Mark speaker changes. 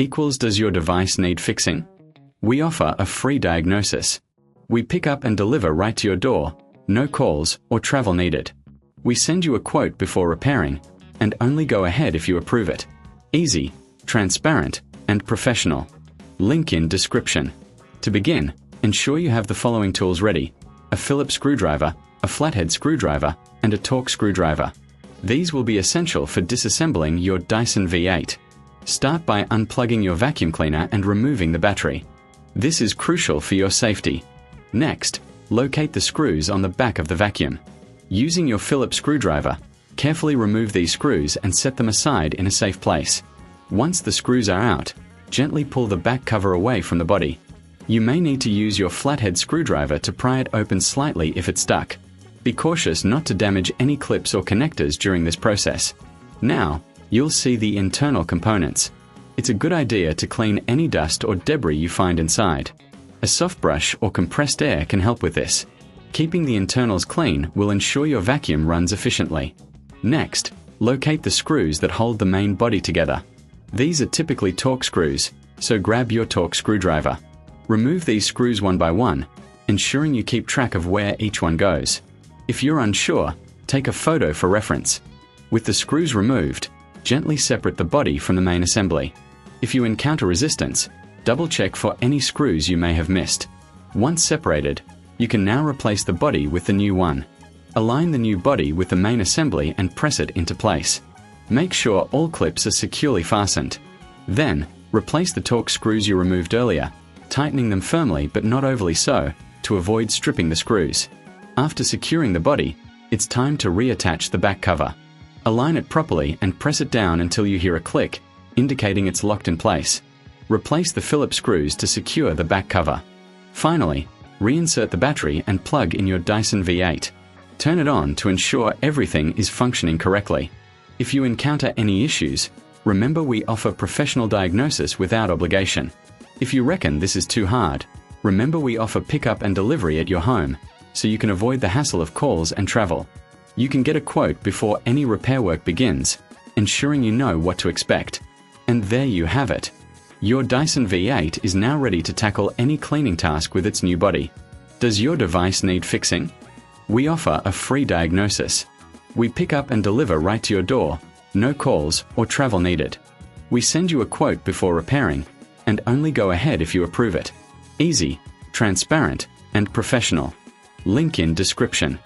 Speaker 1: equals does your device need fixing? We offer a free diagnosis. We pick up and deliver right to your door, no calls or travel needed. We send you a quote before repairing, and only go ahead if you approve it. Easy, transparent, and professional. Link in description. To begin, ensure you have the following tools ready: a Phillips screwdriver, a flathead screwdriver, and a Torx screwdriver. These will be essential for disassembling your Dyson V8. Start by unplugging your vacuum cleaner and removing the battery. This is crucial for your safety. Next, locate the screws on the back of the vacuum. Using your Phillips screwdriver, carefully remove these screws and set them aside in a safe place. Once the screws are out, gently pull the back cover away from the body. You may need to use your flathead screwdriver to pry it open slightly if it's stuck. Be cautious not to damage any clips or connectors during this process. Now, you'll see the internal components. It's a good idea to clean any dust or debris you find inside. A soft brush or compressed air can help with this. Keeping the internals clean will ensure your vacuum runs efficiently. Next, locate the screws that hold the main body together. These are typically Torx screws, so grab your Torx screwdriver. Remove these screws one by one, ensuring you keep track of where each one goes. If you're unsure, take a photo for reference. With the screws removed, gently separate the body from the main assembly. If you encounter resistance, double-check for any screws you may have missed. Once separated, you can now replace the body with the new one. Align the new body with the main assembly and press it into place. Make sure all clips are securely fastened. Then, replace the Torx screws you removed earlier, tightening them firmly but not overly so, to avoid stripping the screws. After securing the body, it's time to reattach the back cover. Align it properly and press it down until you hear a click, indicating it's locked in place. Replace the Phillips screws to secure the back cover. Finally, reinsert the battery and plug in your Dyson V8. Turn it on to ensure everything is functioning correctly. If you encounter any issues, remember we offer professional diagnosis without obligation. If you reckon this is too hard, remember we offer pickup and delivery at your home, so you can avoid the hassle of calls and travel. You can get a quote before any repair work begins, ensuring you know what to expect. And there you have it. Your Dyson V8 is now ready to tackle any cleaning task with its new body. Does your device need fixing? We offer a free diagnosis. We pick up and deliver right to your door, no calls or travel needed. We send you a quote before repairing, and only go ahead if you approve it. Easy, transparent, and professional. Link in description.